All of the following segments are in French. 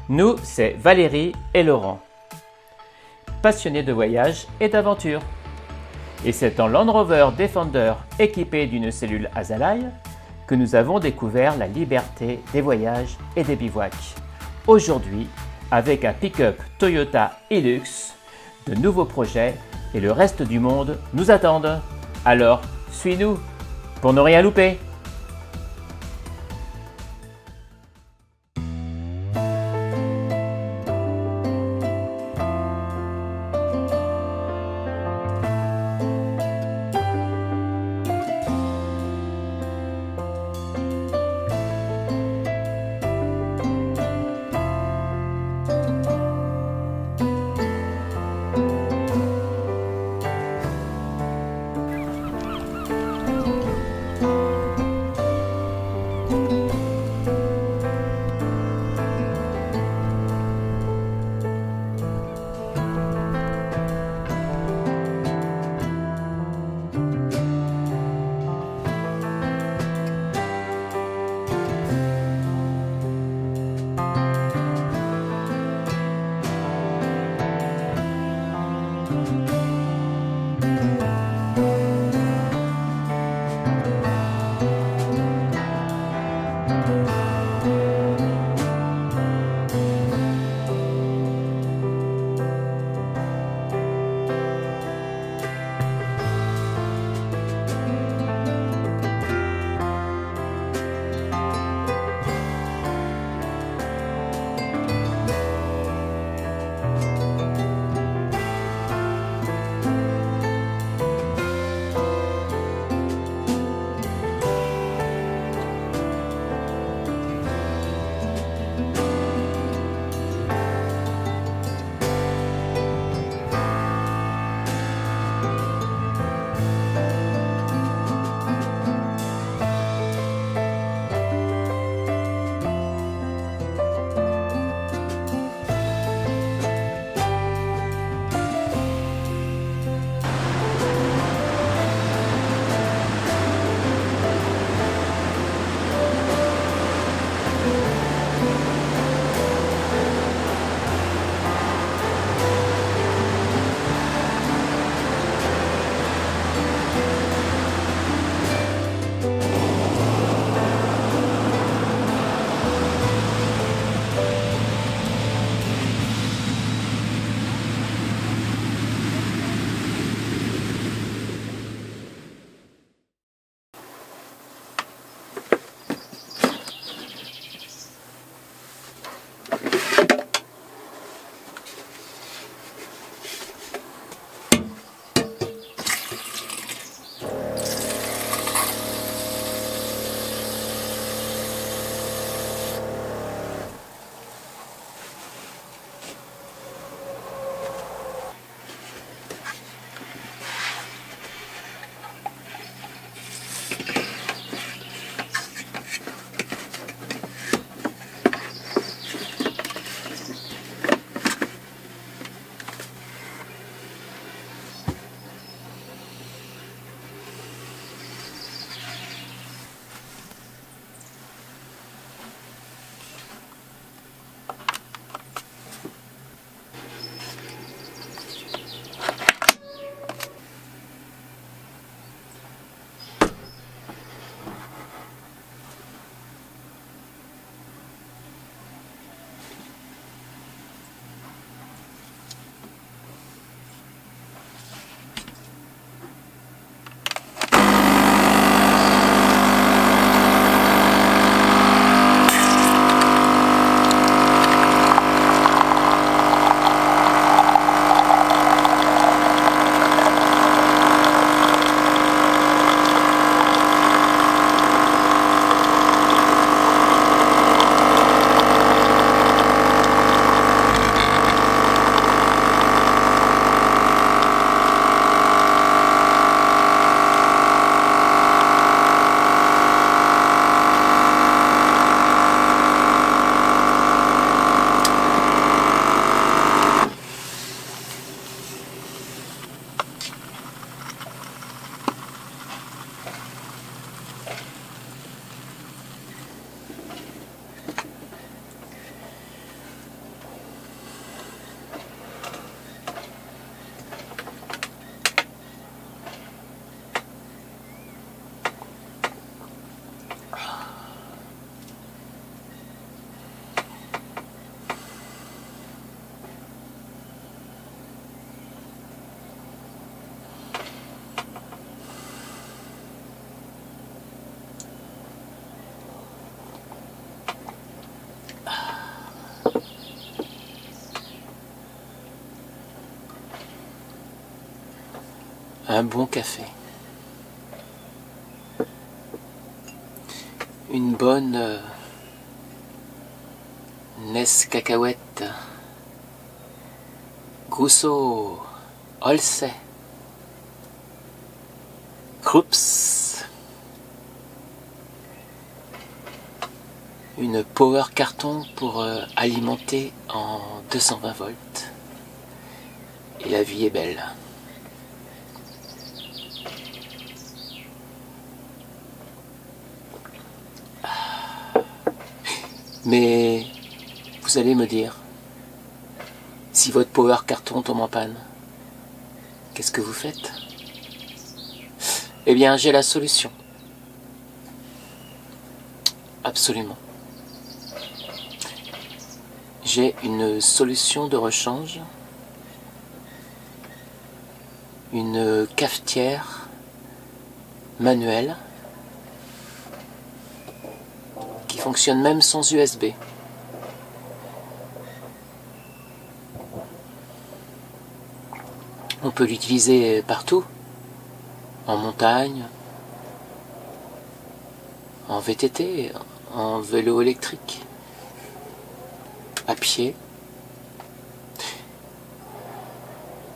Nous, c'est Valérie et Laurent, passionnés de voyage et d'aventure. Et c'est en Land Rover Defender équipé d'une cellule Azalai que nous avons découvert la liberté des voyages et des bivouacs. Aujourd'hui, avec un pick-up Toyota Hilux, de nouveaux projets et le reste du monde nous attendent. Alors, suis-nous pour ne rien louper. un bon café. Une bonne Nescacahuète, Grosso, Olsey, Krups, une power carton pour alimenter en 220 volts. Et la vie est belle. Mais vous allez me dire, si votre power carton tombe en panne, qu'est-ce que vous faites? Eh bien, j'ai la solution. Absolument. J'ai une solution de rechange, une cafetière manuelle qui fonctionne même sans USB. On peut l'utiliser partout, en montagne, en VTT, en vélo électrique, à pied.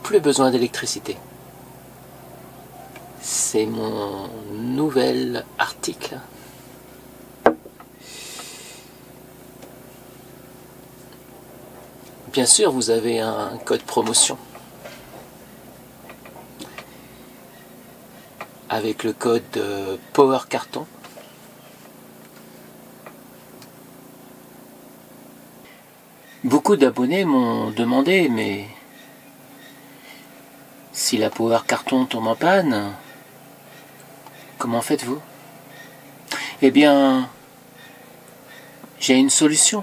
Plus besoin d'électricité. C'est mon nouvel article. Bien sûr, vous avez un code promotion. Avec le code Power Carton. Beaucoup d'abonnés m'ont demandé, mais si la Power Carton tombe en panne, comment faites-vous? Eh bien, j'ai une solution.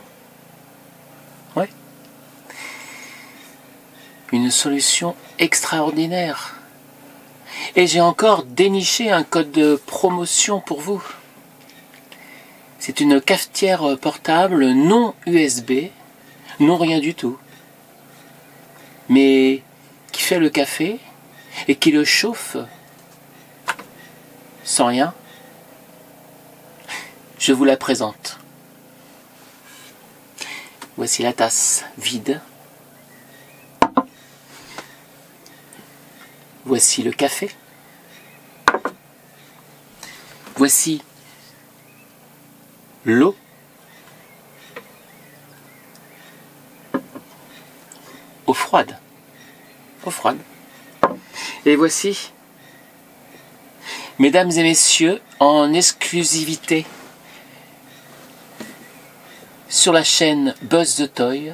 Ouais. Une solution extraordinaire. Et j'ai encore déniché un code de promotion pour vous. C'est une cafetière portable non USB, non rien du tout, mais qui fait le café et qui le chauffe sans rien. Je vous la présente. Voici la tasse vide. Voici le café. Voici l'eau. Eau froide. Eau froide. Et voici, mesdames et messieurs, en exclusivité sur la chaîne Buzz the Toy,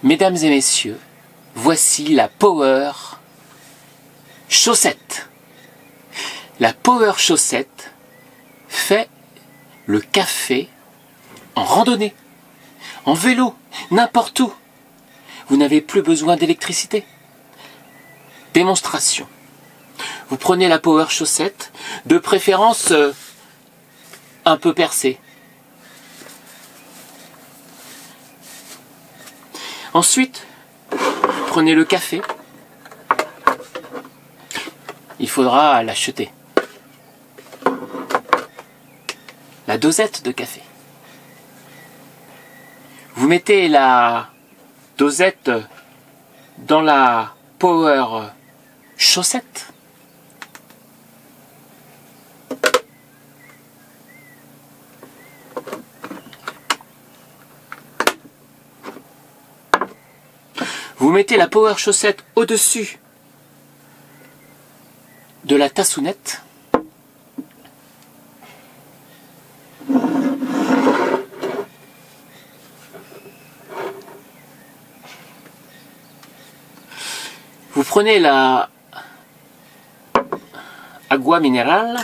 mesdames et messieurs, voici la Power Chaussette. La Power Chaussette fait le café en randonnée, en vélo, n'importe où. Vous n'avez plus besoin d'électricité. Démonstration. Vous prenez la Power Chaussette, de préférence un peu percée. Ensuite, prenez le café. Il faudra l'acheter. La dosette de café. Vous mettez la dosette dans la Power Chaussette. Vous mettez la Power Chaussette au-dessus de la tassounette. Vous prenez la agua minérale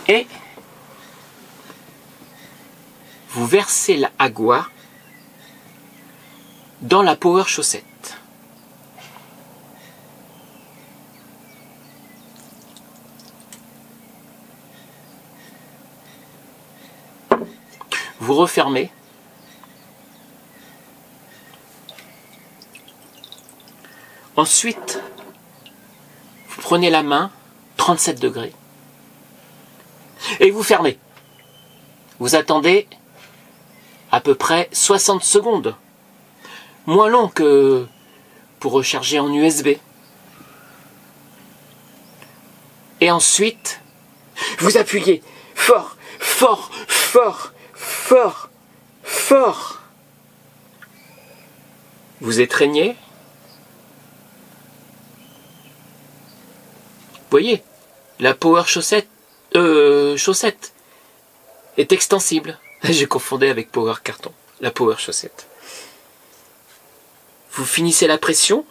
et vous versez la agua dans la Power Chaussette. Vous refermez. Ensuite, vous prenez la main, 37 degrés, et vous fermez. Vous attendez à peu près 60 secondes. Moins long que pour recharger en USB. Et ensuite, vous appuyez fort, fort, fort, fort, fort. Vous étreignez. Vous voyez, la Power chaussette est extensible. J'ai confondu avec Power carton, la Power chaussette. Vous finissez la pression.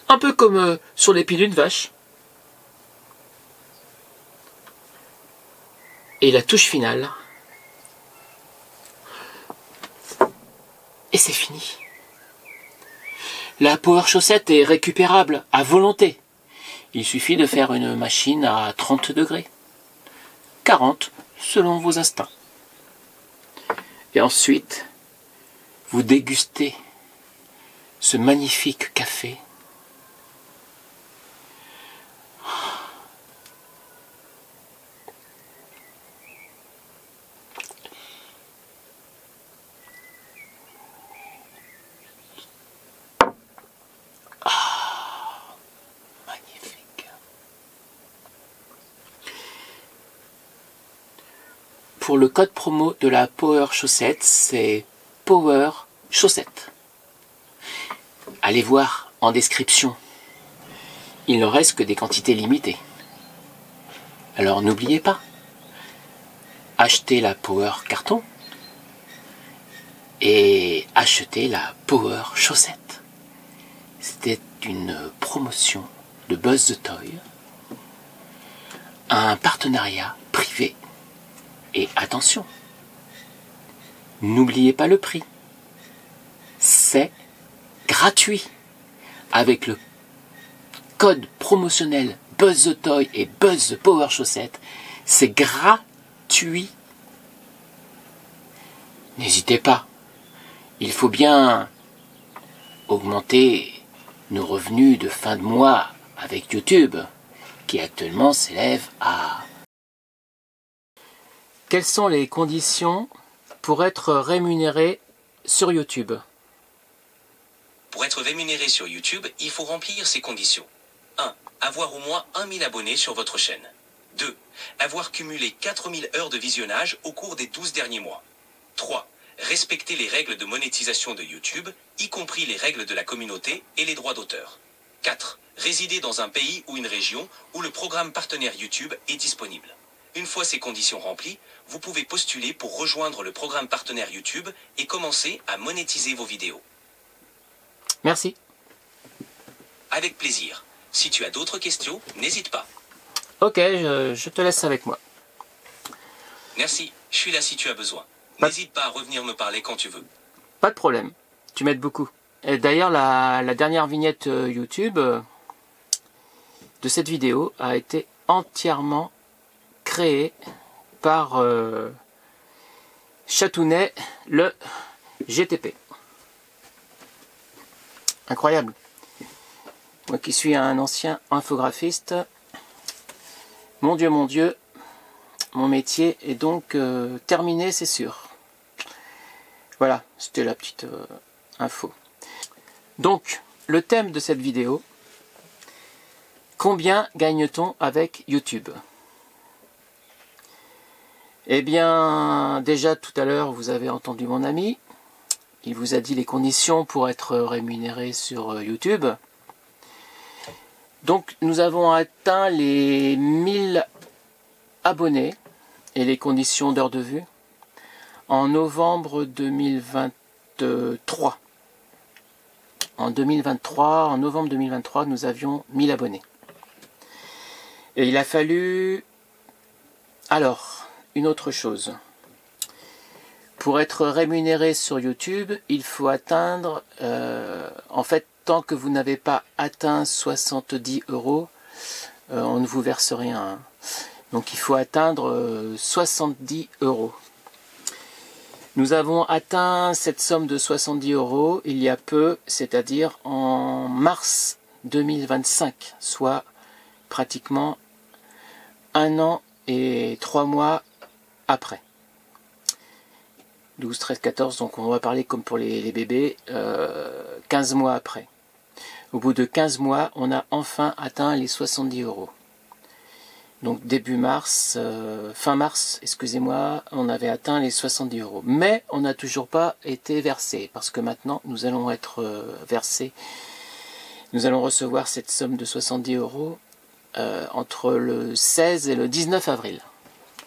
Un peu comme sur les pieds d'une vache. Et la touche finale. Et c'est fini. La Power chaussette est récupérable à volonté. Il suffit de faire une machine à 30 degrés. 40 selon vos instincts. Et ensuite, vous dégustez ce magnifique café. Magnifique. Pour le code promo de la Power chaussette, c'est Power chaussette. Allez voir en description. Il ne reste que des quantités limitées. Alors n'oubliez pas, achetez la Power carton et achetez la Power chaussette. C'était une promotion de Buzz the Toy, un partenariat privé. Et attention, n'oubliez pas le prix. C'est gratuit. Avec le code promotionnel Buzz the Toy et Buzz the Power chaussette, c'est gratuit. N'hésitez pas. Il faut bien augmenter nos revenus de fin de mois avec YouTube, qui actuellement s'élève à... Quelles sont les conditions pour être rémunéré sur YouTube? Pour être rémunéré sur YouTube, il faut remplir ces conditions. 1. Avoir au moins 1000 abonnés sur votre chaîne. 2. Avoir cumulé 4000 heures de visionnage au cours des 12 derniers mois. 3. Respecter les règles de monétisation de YouTube, y compris les règles de la communauté et les droits d'auteur. 4. Résider dans un pays ou une région où le programme partenaire YouTube est disponible. Une fois ces conditions remplies, vous pouvez postuler pour rejoindre le programme partenaire YouTube et commencer à monétiser vos vidéos. Merci. Avec plaisir. Si tu as d'autres questions, n'hésite pas. Ok, je te laisse avec moi. Merci, je suis là si tu as besoin. N'hésite pas à revenir me parler quand tu veux. Pas de problème, tu m'aides beaucoup. Et d'ailleurs, la dernière vignette YouTube de cette vidéo a été entièrement créée par Chatounet, le GTP. Incroyable. Moi qui suis un ancien infographiste, mon Dieu, mon métier est donc terminé, c'est sûr. Voilà, c'était la petite info. Donc, le thème de cette vidéo, combien gagne-t-on avec YouTube? Eh bien, déjà tout à l'heure, vous avez entendu mon ami. Il vous a dit les conditions pour être rémunéré sur YouTube. Donc, nous avons atteint les 1000 abonnés et les conditions d'heure de vue en novembre 2023. En novembre 2023, nous avions 1000 abonnés. Et il a fallu... Alors, une autre chose. Pour être rémunéré sur YouTube, il faut atteindre... en fait, tant que vous n'avez pas atteint 70 €, on ne vous verse rien. Hein. Donc il faut atteindre 70 €. Nous avons atteint cette somme de 70 € il y a peu, c'est-à-dire en mars 2025, soit pratiquement 1 an et 3 mois après. 12, 13, 14, donc on va parler comme pour les bébés, 15 mois après. Au bout de 15 mois, on a enfin atteint les 70 €. Donc début mars, fin mars, excusez-moi, on avait atteint les 70 €. Mais on n'a toujours pas été versé, parce que maintenant nous allons être versés. Nous allons recevoir cette somme de 70 € entre le 16 et le 19 avril.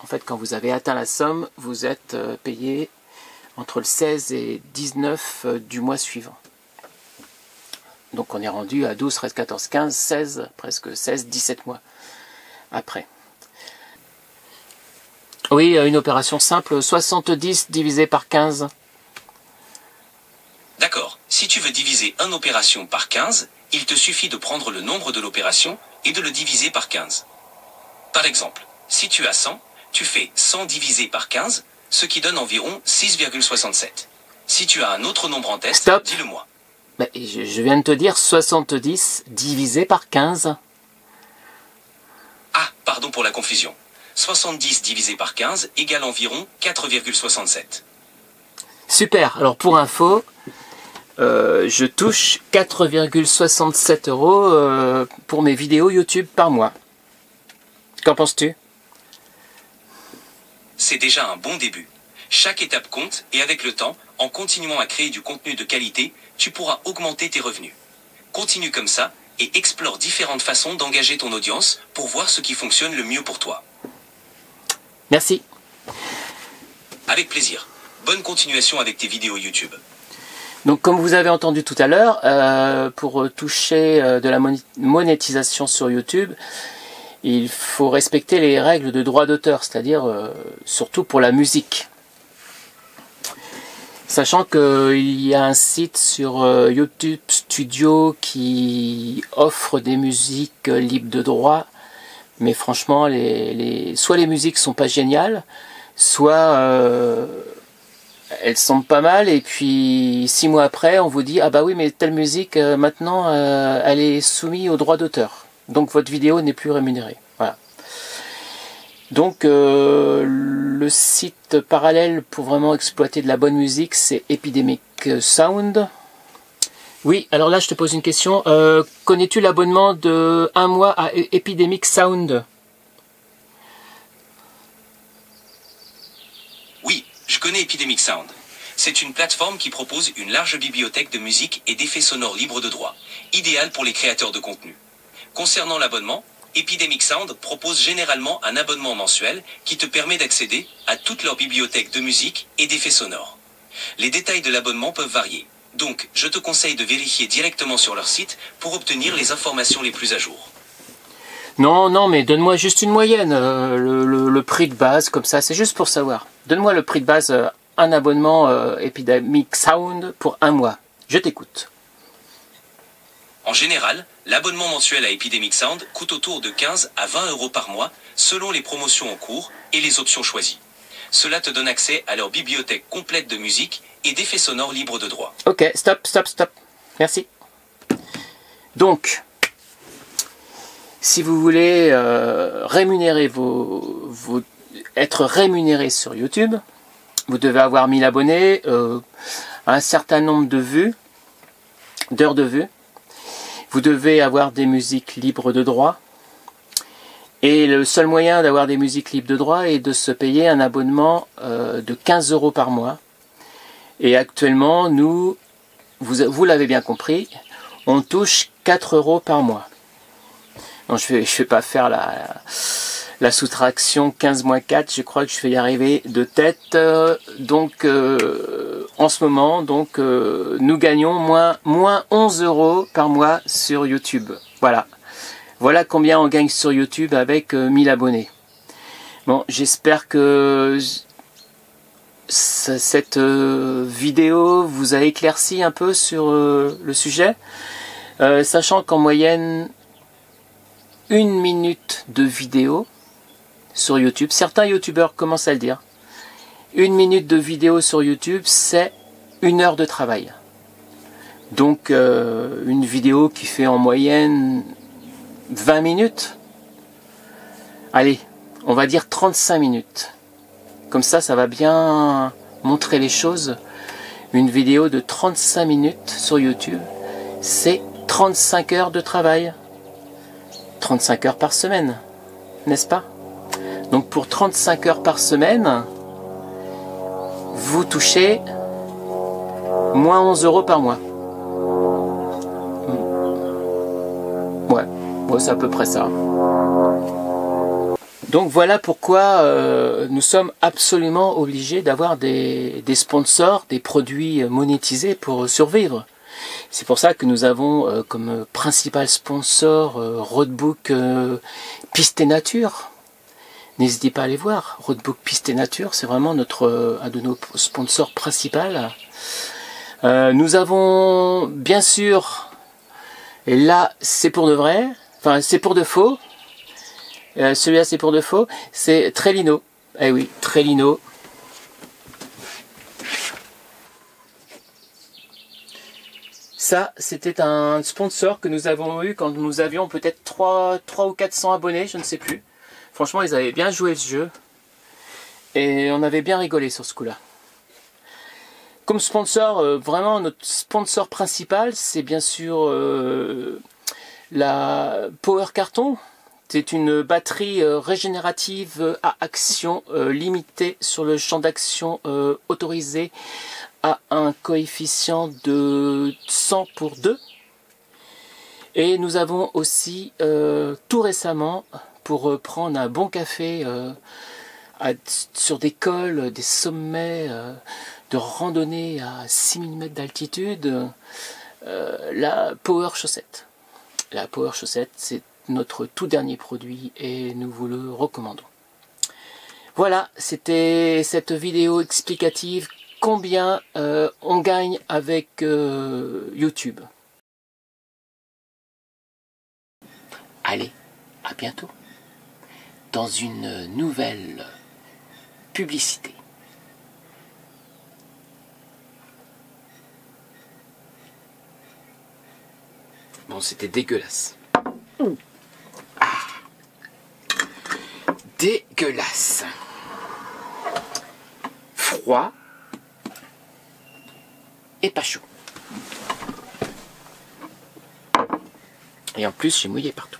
En fait, quand vous avez atteint la somme, vous êtes payé entre le 16 et 19 du mois suivant. Donc on est rendu à 12, 13, 14, 15, 16, presque 16, 17 mois après. Oui, une opération simple, 70 divisé par 15. D'accord, si tu veux diviser une opération par 15, il te suffit de prendre le nombre de l'opération et de le diviser par 15. Par exemple, si tu as 100, tu fais 100 divisé par 15, ce qui donne environ 6,67. Si tu as un autre nombre en tête, Stop. dis-le-moi. Mais je viens de te dire 70 divisé par 15. Ah, pardon pour la confusion. 70 divisé par 15 égale environ 4,67. Super, alors pour info, je touche 4,67 € pour mes vidéos YouTube par mois. Qu'en penses-tu? C'est déjà un bon début. Chaque étape compte et avec le temps, en continuant à créer du contenu de qualité, tu pourras augmenter tes revenus. Continue comme ça et explore différentes façons d'engager ton audience pour voir ce qui fonctionne le mieux pour toi. Merci. Avec plaisir. Bonne continuation avec tes vidéos YouTube. Donc comme vous avez entendu tout à l'heure, pour toucher de la monétisation sur YouTube, il faut respecter les règles de droit d'auteur, c'est-à-dire surtout pour la musique. Sachant qu'il y a un site sur YouTube Studio qui offre des musiques libres de droit, mais franchement, soit les musiques sont pas géniales, soit elles sont pas mal, et puis 6 mois après, on vous dit « Ah bah oui, mais telle musique, maintenant, elle est soumise au droit d'auteur. Donc votre vidéo n'est plus rémunérée. » Voilà. Donc le site parallèle pour vraiment exploiter de la bonne musique, c'est Epidemic Sound. Oui, alors là je te pose une question. Connais-tu l'abonnement de 1 mois à Epidemic Sound? Oui, je connais Epidemic Sound. C'est une plateforme qui propose une large bibliothèque de musique et d'effets sonores libres de droit, idéale pour les créateurs de contenu. Concernant l'abonnement, Epidemic Sound propose généralement un abonnement mensuel qui te permet d'accéder à toute leur bibliothèque de musique et d'effets sonores. Les détails de l'abonnement peuvent varier, donc je te conseille de vérifier directement sur leur site pour obtenir les informations les plus à jour. Non, non, mais donne-moi juste une moyenne, le prix de base, comme ça, c'est juste pour savoir. Donne-moi le prix de base, un abonnement Epidemic Sound pour 1 mois. Je t'écoute. En général, l'abonnement mensuel à Epidemic Sound coûte autour de 15 à 20 € par mois, selon les promotions en cours et les options choisies. Cela te donne accès à leur bibliothèque complète de musique et d'effets sonores libres de droit. Ok, stop, stop, stop. Merci. Donc, si vous voulez rémunérer être rémunéré sur YouTube, vous devez avoir 1000 abonnés, un certain nombre de vues, d'heures de vue. Vous devez avoir des musiques libres de droit. Et le seul moyen d'avoir des musiques libres de droit est de se payer un abonnement de 15 € par mois. Et actuellement, nous, vous l'avez bien compris, on touche 4 € par mois. Non, je vais pas faire la soustraction 15 moins 4, je crois que je vais y arriver de tête. Donc, en ce moment, nous gagnons moins 11 € par mois sur YouTube. Voilà. Voilà combien on gagne sur YouTube avec 1000 abonnés. Bon, j'espère que cette vidéo vous a éclairci un peu sur le sujet. Sachant qu'en moyenne, 1 minute de vidéo sur YouTube, certains youtubeurs commencent à le dire, 1 minute de vidéo sur YouTube, c'est 1 heure de travail. Donc une vidéo qui fait en moyenne 20 minutes. Allez, on va dire 35 minutes. Comme ça va bien montrer les choses. Une vidéo de 35 minutes sur YouTube, c'est 35 heures de travail. 35 heures par semaine, n'est-ce pas? Donc pour 35 heures par semaine, vous touchez moins 11 € par mois. Ouais, c'est à peu près ça. Donc voilà pourquoi nous sommes absolument obligés d'avoir des sponsors, des produits monétisés pour survivre. C'est pour ça que nous avons comme principal sponsor Roadbook Piste et Nature. N'hésitez pas à aller voir. Roadbook Piste et Nature, c'est vraiment un de nos sponsors principaux. Nous avons bien sûr, et là c'est pour de vrai, enfin c'est pour de faux. Celui-là c'est pour de faux, c'est Trellino. Eh oui, Trellino. Ça, c'était un sponsor que nous avons eu quand nous avions peut-être 3 ou 400 abonnés, je ne sais plus. Franchement, ils avaient bien joué ce jeu. Et on avait bien rigolé sur ce coup-là. Comme sponsor, vraiment notre sponsor principal, c'est bien sûr la Power Carton. C'est une batterie régénérative à action limitée sur le champ d'action autorisé à un coefficient de 100 pour 2. Et nous avons aussi tout récemment, pour prendre un bon café sur des cols, des sommets de randonnée à 6000 mètres d'altitude, la Power Chaussette. La Power Chaussette, c'est notre tout dernier produit et nous vous le recommandons. Voilà, c'était cette vidéo explicative combien on gagne avec YouTube. Allez, à bientôt dans une nouvelle publicité. Bon, c'était dégueulasse. Dégueulasse. Froid et pas chaud. Et en plus, j'ai mouillé partout.